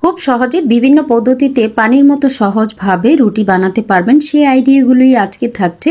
খুব সহজে বিভিন্ন পদ্ধতিতে পানির মতো সহজভাবে রুটি বানাতে পারবেন, সেই আইডিয়াগুলোই আজকে থাকছে।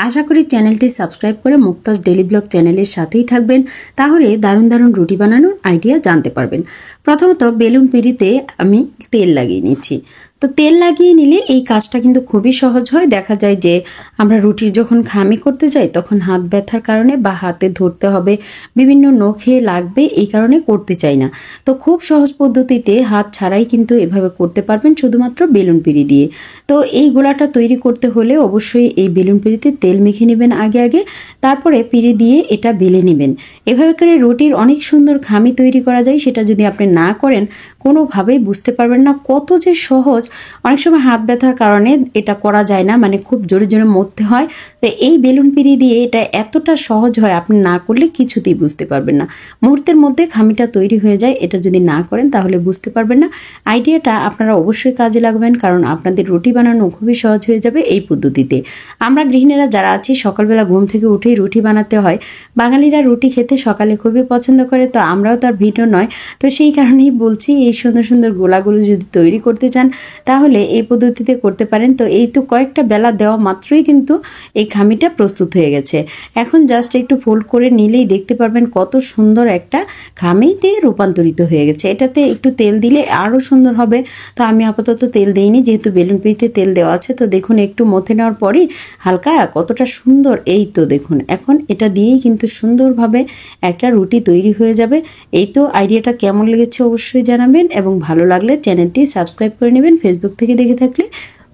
আশা করি চ্যানেলটি সাবস্ক্রাইব করে মুক্তাজ ডেইলি ব্লগ চ্যানেলের সাথেই থাকবেন, তাহলে দারুণ দারুণ রুটি বানানোর আইডিয়া জানতে পারবেন। প্রথমত বেলুন পিঁড়িতে আমি তেল লাগিয়ে নিচ্ছি। তো তেল লাগিয়ে নিলে এই কাজটা কিন্তু খুবই সহজ হয়। দেখা যায় যে আমরা রুটির যখন খামি করতে যাই তখন হাত ব্যথার কারণে বা হাতে ধরতে হবে, বিভিন্ন নখে লাগবে, এই কারণে করতে চাই না। তো খুব সহজ পদ্ধতিতে হাত ছাড়াই কিন্তু এভাবে করতে পারবেন, শুধুমাত্র বেলুন পিঁড়ি দিয়ে। তো এই গোলাটা তৈরি করতে হলে অবশ্যই এই বেলুন পিঁড়িতে তেল মেখে নেবেন আগে, তারপরে পিঁড়ি দিয়ে এটা বেলে নেবেন। এভাবে করে রুটির অনেক সুন্দর খামি তৈরি করা যায়। সেটা যদি আপনি না করেন কোনোভাবেই বুঝতে পারবেন না কত যে সহজ। অনেক সময় হাত ব্যথার কারণে এটা করা যায় না, মানে খুব জোরে জোরে মরতে হয়। তো এই বেলুন পিঁড়ি দিয়ে এটা এতটা সহজ হয়, আপনি না করলে কিছুতেই বুঝতে পারবেন না। মুহূর্তের মধ্যে খামিটা তৈরি হয়ে যায়। এটা যদি না করেন তাহলে বুঝতে পারবেন না। আইডিয়াটা আপনারা অবশ্যই কাজে লাগবেন, কারণ আপনাদের রুটি বানানো খুবই সহজ হয়ে যাবে এই পদ্ধতিতে। আমরা গৃহিণীরা যারা আছি সকালবেলা ঘুম থেকে উঠেই রুটি বানাতে হয়। বাঙালিরা রুটি খেতে সকালে খুবই পছন্দ করে, তো আমরাও তার ভিডিও নয়। তো সেই কারণেই বলছি, এই সুন্দর সুন্দর গোলাগুলো যদি তৈরি করতে চান তাহলে এই পদ্ধতিতে করতে পারেন। তো এই তো কয়েকটা বেলা দেওয়া মাত্রই কিন্তু এই খামিটা প্রস্তুত হয়ে গেছে। এখন জাস্ট একটু ফোল্ড করে নিলেই দেখতে পারবেন কত সুন্দর একটা খামিতে রূপান্তরিত হয়ে গেছে। এটাতে একটু তেল দিলে আরও সুন্দর হবে। তো আমি আপাতত তেল দেইনি, যেহেতু বেলুন পিঁড়িতে তেল দেওয়া আছে। তো দেখুন একটু মথে নেওয়ার পরই হালকা কতটা সুন্দর, এই তো দেখুন এখন এটা দিয়েই কিন্তু সুন্দরভাবে একটা রুটি তৈরি হয়ে যাবে। এই তো আইডিয়াটা কেমন লেগেছে অবশ্যই জানাবেন, এবং ভালো লাগলে চ্যানেলটি সাবস্ক্রাইব করে নেবেন। ফেসবুক থেকে দেখে থাকলে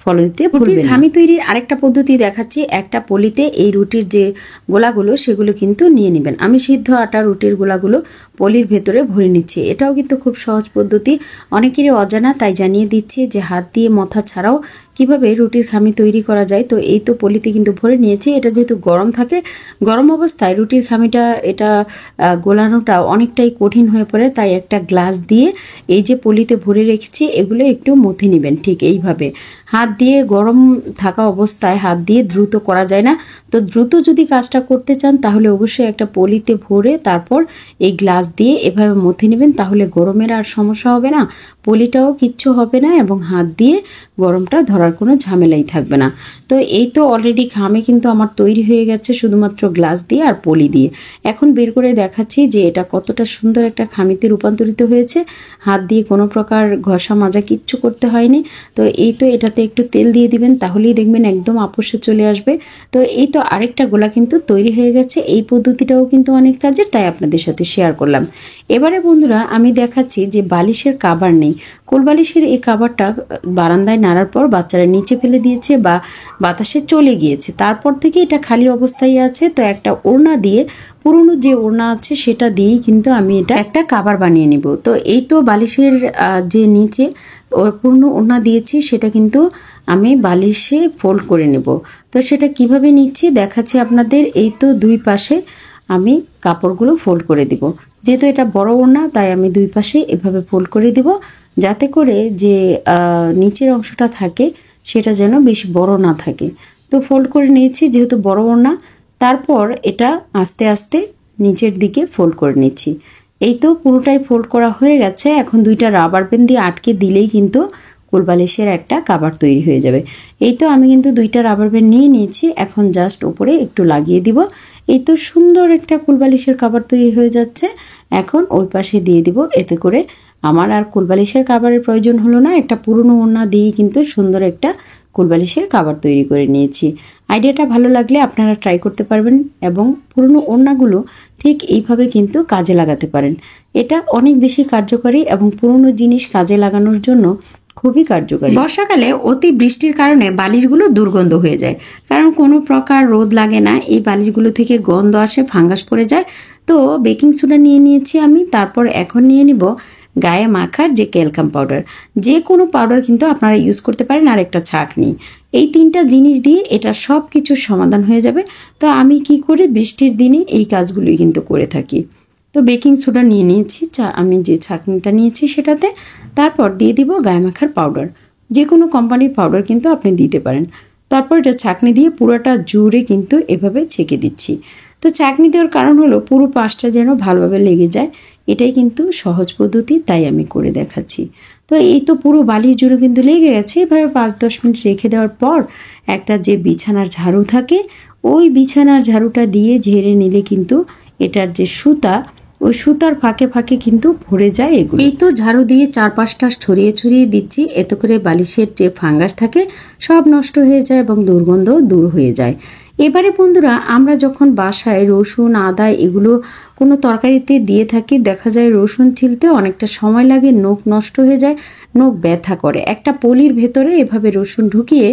ফলো দিতে ভুলবেন না। খামি তৈরির আরেকটা পদ্ধতি দেখাচ্ছি। একটা পলিতে এই রুটির যে গোলাগুলো সেগুলো কিন্তু নিয়ে নেবেন। আমি সিদ্ধ আটা রুটির গোলাগুলো পলির ভেতরে ভরে নিচ্ছি। এটাও কিন্তু খুব সহজ পদ্ধতি, অনেকেরই অজানা, তাই জানিয়ে দিচ্ছি যে হাত দিয়ে মথা ছাড়াও কিভাবে রুটির খামি তৈরি করা যায়। তো এই তো পলিতে কিন্তু ভরে নিয়েছি। এটা যেহেতু গরম থাকে, গরম অবস্থায় রুটির খামিটা এটা গোলানোটা অনেকটাই কঠিন হয়ে পড়ে, তাই একটা গ্লাস দিয়ে এই যে পলিতে ভরে রেখেছি এগুলো একটু মথে নেবেন। ঠিক এইভাবে হাত দিয়ে, গরম থাকা অবস্থায় হাত দিয়ে দ্রুত করা যায় না। তো দ্রুত যদি কাজটা করতে চান তাহলে অবশ্যই একটা পলিতে ভরে তারপর এই গ্লাস দিয়ে এভাবে মথে নেবেন, তাহলে গরমের আর সমস্যা হবে না, পলিটাও কিচ্ছু হবে না, এবং হাত দিয়ে গরমটা ধরার কোনো ঝামেলাই থাকবে না। তো এই তো অলরেডি খামে কিন্তু আমার তৈরি হয়ে গেছে শুধুমাত্র গ্লাস দিয়ে আর পলি দিয়ে। এখন বের করে দেখাচ্ছি যে এটা কতটা সুন্দর একটা খামিতে রূপান্তরিত হয়েছে। হাত দিয়ে কোনো প্রকার ঘষা মাজা কিচ্ছু করতে হয়নি। তো এই তো এটাতে একটু তেল দিয়ে দিবেন, তাহলেই দেখবেন একদম আপোষে চলে আসবে। তো এই তো আরেকটা গোলা কিন্তু তৈরি হয়ে গেছে। এই পদ্ধতিটাও কিন্তু অনেক কাজের, তাই আপনাদের সাথে শেয়ার করলাম। এবারে বন্ধুরা আমি দেখাচ্ছি যে বালিশের কাভার নেই। কোলবালিশের এই কাভারটা বারান্দায় নাড়ার পর বাচ্চারা নিচে ফেলে দিয়েছে বা বাতাসে চলে গিয়েছে, তারপর থেকে এটা খালি অবস্থায় আছে। তো একটা ওড়না দিয়ে, পুরনো যে ওড়না আছে সেটা দিয়েই কিন্তু আমি এটা একটা কাভার বানিয়ে নিব। তো এই তো বালিশের যে নিচে ওর পুরনো ওড়না দিয়েছি সেটা কিন্তু আমি বালিশে ফোল্ড করে নেব। তো সেটা কিভাবে নিচ্ছি দেখাচ্ছি আপনাদের। এই তো দুই পাশে আমি কাপড়গুলো ফোল্ড করে দিব। যেহেতু এটা বড় ওড়না তাই আমি দুই পাশে এভাবে ফোল্ড করে দিব, যাতে করে যে নিচের অংশটা থাকে সেটা যেন বেশি বড় না থাকে। তো ফোল্ড করে নিয়েছি যেহেতু বড় ওড়না। তারপর এটা আস্তে আস্তে নিচের দিকে ফোল্ড করে নিচ্ছি। এই তো পুরোটাই ফোল্ড করা হয়ে গেছে। এখন দুইটা রাবার ব্যান্ড দিয়ে আটকে দিলেই কিন্তু কোলবালিশের একটা কাভার তৈরি হয়ে যাবে। এই তো আমি কিন্তু দুইটা রাবার ব্যান্ড নিয়ে নিয়েছি, এখন জাস্ট উপরে একটু লাগিয়ে দিব। এই তো সুন্দর একটা কোলবালিশের কাভার তৈরি হয়ে যাচ্ছে। এখন ওই পাশে দিয়ে দিব, এতে করে আমার আর কোলবালিশের কাভারের প্রয়োজন হলো না। একটা পুরনো ওড়না দিয়েই কিন্তু সুন্দর একটা কোলবালিশের কাভার তৈরি করে নিয়েছি। আইডিয়াটা ভালো লাগলে আপনারা ট্রাই করতে পারবেন, এবং পুরনো ওড়নাগুলো ঠিক এইভাবে কিন্তু কাজে লাগাতে পারেন। এটা অনেক বেশি কার্যকরী এবং পুরনো জিনিস কাজে লাগানোর জন্য খুবই কার্যকরী। বর্ষাকালে অতি বৃষ্টির কারণে বালিশগুলো দুর্গন্ধ হয়ে যায়, কারণ কোনো প্রকার রোদ লাগে না। এই বালিশগুলো থেকে গন্ধ আসে, ফাঙ্গাস পড়ে যায়। তো বেকিং সোডা নিয়ে নিয়েছি আমি। তারপর এখন নিয়ে নিব গায়ে মাখার যে ক্যালকাম পাউডার, যে কোনো পাউডার কিন্তু আপনারা ইউজ করতে পারেন, আর একটা ছাঁকনি। এই তিনটা জিনিস দিয়ে এটা সব কিছুর সমাধান হয়ে যাবে। তো আমি কি করি বৃষ্টির দিনে এই কাজগুলোই কিন্তু করে থাকি। তো বেকিং সোডা নিয়ে নিয়েছি, আমি যে ছাঁকনিটা নিয়েছি সেটাতে। তারপর দিয়ে দিব গায়ে মাখার পাউডার, যে কোনো কোম্পানির পাউডার কিন্তু আপনি দিতে পারেন। তারপর এটা ছাঁকনি দিয়ে পুরোটা জুড়ে কিন্তু এভাবে ছেঁকে দিচ্ছি। তো ছাঁকনি দেওয়ার কারণ হলো পুরো পাশটা যেন ভালোভাবে লেগে যায়। এটাই কিন্তু সহজ পদ্ধতি, তাই আমি করে দেখাচ্ছি। তো এই তো পুরো বালি জুড়ে কিন্তু লেগে গেছে। এভাবে 5-10 মিনিট রেখে দেওয়ার পর একটা যে বিছানার ঝাড়ু থাকে ওই বিছানার ঝাড়ুটা দিয়ে ঝেড়ে নিলে কিন্তু এটার যে সুতা ওই সুতার ফাঁকে ফাঁকে কিন্তু ভরে যায় এগুলো। এই তো ঝাড়ু দিয়ে 4-5টা ছড়িয়ে ছড়িয়ে দিচ্ছি, এতে করে বালিশের যে ফাঙ্গাস থাকে সব নষ্ট হয়ে যায় এবং দুর্গন্ধ দূর হয়ে যায়। এবারে বন্ধুরা আমরা যখন বাসায় রসুন আদা এগুলো কোনো তরকারিতে দিয়ে থাকি, দেখা যায় রসুন ছিলতে অনেকটা সময় লাগে, নখ নষ্ট হয়ে যায়, নখ ব্যথা করে। একটা পলির ভেতরে এভাবে রসুন ঢুকিয়ে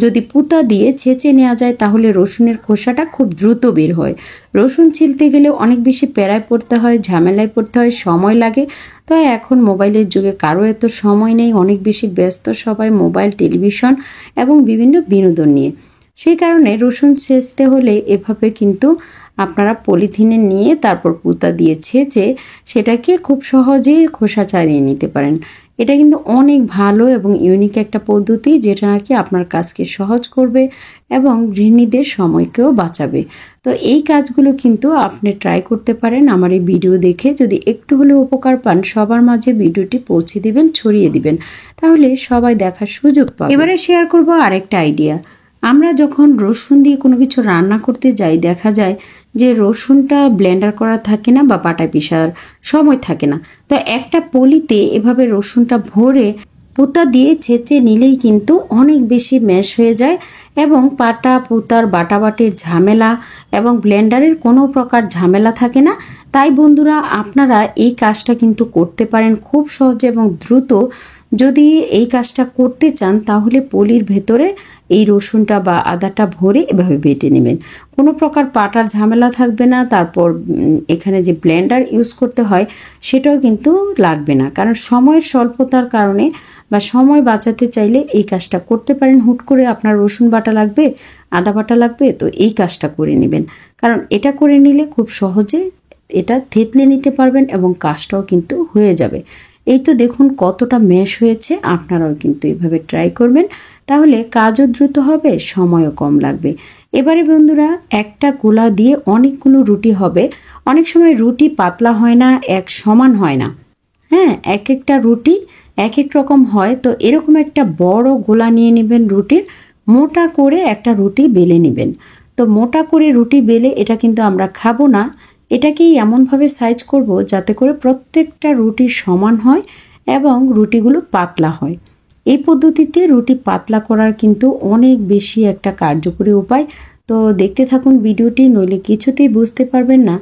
যদি পুঁতা দিয়ে ছেঁচে নেওয়া যায় তাহলে রসুনের খোসাটা খুব দ্রুত বের হয়। রসুন ছিলতে গেলে অনেক বেশি প্যারায় পড়তে হয়, ঝামেলায় পড়তে হয়, সময় লাগে। তাই এখন মোবাইলের যুগে কারো এত সময় নেই, অনেক বেশি ব্যস্ত সবাই মোবাইল, টেলিভিশন এবং বিভিন্ন বিনোদন নিয়ে। সেই কারণে রসুন ছেঁচতে হলে এভাবে কিন্তু আপনারা পলিথিনে নিয়ে তারপর পুঁতা দিয়ে ছেঁচে সেটাকে খুব সহজে খোসা ছাড়িয়ে নিতে পারেন। এটা কিন্তু অনেক ভালো এবং ইউনিক একটা পদ্ধতি, যেটা নাকি আপনার কাজকে সহজ করবে এবং গৃহিণীদের সময়কেও বাঁচাবে। তো এই কাজগুলো কিন্তু আপনি ট্রাই করতে পারেন আমার এই ভিডিও দেখে। যদি একটু হলেও উপকার পান সবার মাঝে ভিডিওটি পৌঁছে দিবেন, ছড়িয়ে দিবেন, তাহলে সবাই দেখার সুযোগ পাবে। এবারে শেয়ার করব আরেকটা আইডিয়া। আমরা যখন রসুন দিয়ে কোনো কিছু রান্না করতে যাই দেখা যায় যে রসুনটা ব্লেন্ডার করা থাকে না বা বাটা পিষার সময় থাকে না। তো একটা পলিতে এভাবে রসুনটা ভরে পুঁতা দিয়ে ছেঁচে নিলেই কিন্তু অনেক বেশি ম্যাশ হয়ে যায় এবং পাটা পুতার বাটাবাটির ঝামেলা এবং ব্লেন্ডারের কোনো প্রকার ঝামেলা থাকে না। তাই বন্ধুরা আপনারা এই কাজটা কিন্তু করতে পারেন খুব সহজে এবং দ্রুত। যদি এই কাজটা করতে চান তাহলে পলির ভেতরে এই রসুনটা বা আদাটা ভরে এভাবে বেটে নেবেন, কোনো প্রকার পাটার ঝামেলা থাকবে না। তারপর এখানে যে ব্লেন্ডার ইউজ করতে হয় সেটাও কিন্তু লাগবে না, কারণ সময়ের স্বল্পতার কারণে বা সময় বাঁচাতে চাইলে এই কাজটা করতে পারেন। হুট করে আপনার রসুন বাটা লাগবে, আদা বাটা লাগবে, তো এই কাজটা করে নেবেন, কারণ এটা করে নিলে খুব সহজে এটা থেতলে নিতে পারবেন এবং কাজটাও কিন্তু হয়ে যাবে। এই তো দেখুন কতটা ম্যাশ হয়েছে, আপনারাও কিন্তু এইভাবে ট্রাই করবেন, তাহলে কাজও দ্রুত হবে, সময়ও কম লাগবে। এবারে বন্ধুরা একটা গোলা দিয়ে অনেকগুলো রুটি হবে। অনেক সময় রুটি পাতলা হয় না, এক সমান হয় না, হ্যাঁ, এক একটা রুটি এক এক রকম হয়। তো এরকম একটা বড় গোলা নিয়ে নেবেন রুটির, মোটা করে একটা রুটি বেলে নেবেন। তো মোটা করে রুটি বেলে এটা কিন্তু আমরা খাবো না, এটাকেই এমনভাবে সাইজ করব যাতে করে প্রত্যেকটা রুটি সমান হয় এবং রুটিগুলো পাতলা হয়। এই পদ্ধতিতে রুটি পাতলা করার কিন্তু অনেক বেশি একটা কার্যকরী উপায়। তো দেখতে থাকুন ভিডিওটি, নইলে কিছুতেই বুঝতে পারবেন না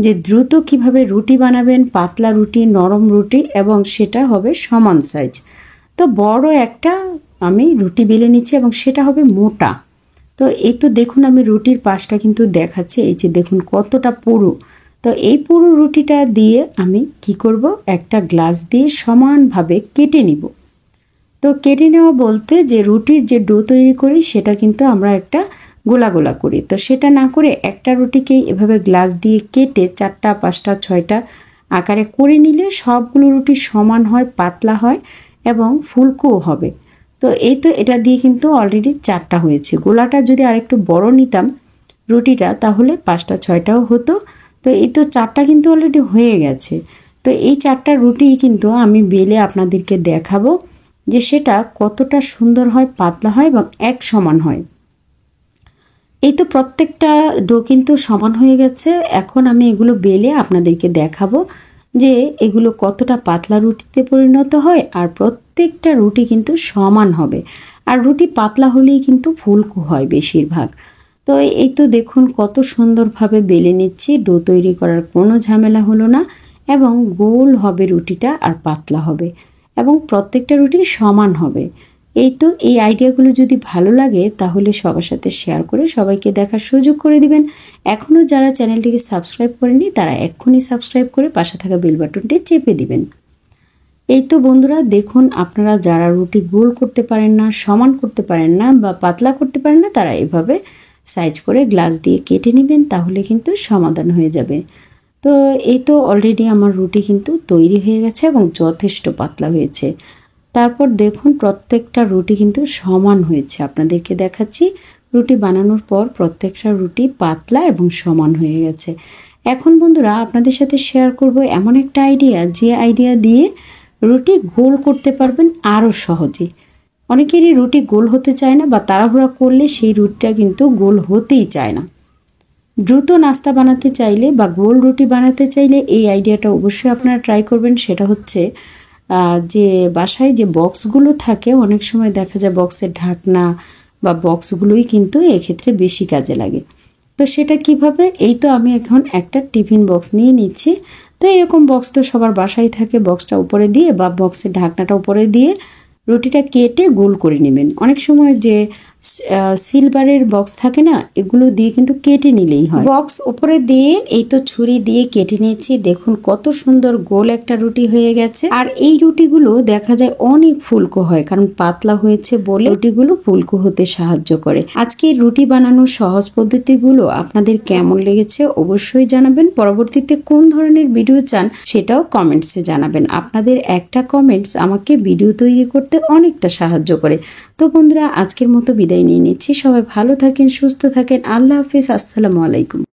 যে দ্রুত কিভাবে রুটি বানাবেন, পাতলা রুটি, নরম রুটি, এবং সেটা হবে সমান সাইজ। তো বড় একটা আমি রুটি বেলে নিচ্ছি এবং সেটা হবে মোটা। তো এই তো দেখুন আমি রুটির পাশটা কিন্তু দেখাচ্ছি, এই যে দেখুন কতটা পুরু। তো এই পুরো রুটিটা দিয়ে আমি কি করব, একটা গ্লাস দিয়ে সমানভাবে কেটে নিব। তো কেটে নেওয়া বলতে যে রুটির যে ডো তৈরি করি সেটা কিন্তু আমরা একটা গোলা গোলা করি, তো সেটা না করে একটা রুটিকেই এভাবে গ্লাস দিয়ে কেটে 4টা 5টা 6টা আকারে করে নিলে সবগুলো রুটি সমান হয়, পাতলা হয় এবং ফুলকোও হবে। তো এই তো এটা দিয়ে কিন্তু অলরেডি 4টা হয়েছে। গোলাটা যদি আরেকটু বড় নিতাম রুটিটা তাহলে 5টা 6টাও হতো। তো এই তো 4টা কিন্তু অলরেডি হয়ে গেছে। তো এই 4টা রুটি কিন্তু আমি বেলে আপনাদেরকে দেখাবো যে সেটা কতটা সুন্দর হয়, পাতলা হয় এবং এক সমান হয়। এই তো প্রত্যেকটা ডো কিন্তু সমান হয়ে গেছে। এখন আমি এগুলো বেলে আপনাদেরকে দেখাবো যে এগুলো কতটা পাতলা রুটিতে পরিণত হয়, আর প্রত্যেকটা রুটি কিন্তু সমান হবে। আর রুটি পাতলা হলেই কিন্তু ফুলকো হয় বেশিরভাগ। তো এই তো দেখুন কত সুন্দরভাবে বেলে নিচ্ছি, ডো তৈরি করার কোনো ঝামেলা হলো না এবং গোল হবে রুটিটা আর পাতলা হবে এবং প্রত্যেকটা রুটি সমান হবে। এই তো এই আইডিয়াগুলো যদি ভালো লাগে তাহলে সবার সাথে শেয়ার করে সবাইকে দেখার সুযোগ করে দিবেন। এখনও যারা চ্যানেলটিকে সাবস্ক্রাইব করেনি তারা এক্ষুনি সাবস্ক্রাইব করে পাশে থাকা বেল বাটনটি চেপে দিবেন। এই তো বন্ধুরা দেখুন আপনারা যারা রুটি গোল করতে পারেন না, সমান করতে পারেন না বা পাতলা করতে পারেন না, তারা এভাবে সাইজ করে গ্লাস দিয়ে কেটে নেবেন, তাহলে কিন্তু সমাধান হয়ে যাবে। তো এই তো অলরেডি আমার রুটি কিন্তু তৈরি হয়ে গেছে এবং যথেষ্ট পাতলা হয়েছে। তারপর দেখুন প্রত্যেকটা রুটি কিন্তু সমান হয়েছে, আপনাদেরকে দেখাচ্ছি। রুটি বানানোর পর প্রত্যেকটা রুটি পাতলা এবং সমান হয়ে গেছে। এখন বন্ধুরা আপনাদের সাথে শেয়ার করব এমন একটা আইডিয়া, যে আইডিয়া দিয়ে রুটি গোল করতে পারবেন আরও সহজে। অনেকেরই রুটি গোল হতে চায় না বা তাড়াহুড়া করলে সেই রুটিটা কিন্তু গোল হতেই চায় না। দ্রুত নাস্তা বানাতে চাইলে বা গোল রুটি বানাতে চাইলে এই আইডিয়াটা অবশ্যই আপনারা ট্রাই করবেন। সেটা হচ্ছে যে বাসায় যে বক্সগুলো থাকে, অনেক সময় দেখা যায় বক্সের ঢাকনা বা বক্সগুলোই কিন্তু এক্ষেত্রে বেশি কাজে লাগে। তো সেটা কিভাবে, এই তো আমি এখন একটা টিফিন বক্স নিয়ে নিচ্ছি। তো এরকম বক্স তো সবার বাসায় থাকে, বক্সটা উপরে দিয়ে বা বক্সের ঢাকনাটা উপরে দিয়ে রুটিটা কেটে গোল করে নেবেন। অনেক সময় যে সিলভারের বক্স থাকে না, এগুলো দিয়ে কিন্তু কেটে নিলেই হয়। বক্স উপরে দিয়ে এই তো ছুরি দিয়ে কেটে নিয়েছি। দেখুন কত সুন্দর গোল একটা রুটি হয়ে গেছে। আর এই রুটিগুলো দেখা যায় অনেক ফুলকো হয়, কারণ পাতলা হয়েছে বলে রুটিগুলো ফুলকো হতে সাহায্য করে। আজকে রুটি বানানোর সহজ পদ্ধতিগুলো আপনাদের কেমন লেগেছে অবশ্যই জানাবেন। পরবর্তীতে কোন ধরনের ভিডিও চান সেটাও কমেন্টসে জানাবেন। আপনাদের একটা কমেন্টস আমাকে ভিডিও তৈরি করতে অনেকটা সাহায্য করে। তো বন্ধুরা, আজকের মতো বিদায় নিয়ে নিচ্ছি। সবাই ভালো থাকেন, সুস্থ থাকেন। আল্লাহ হাফিজ। আসসালামু আলাইকুম।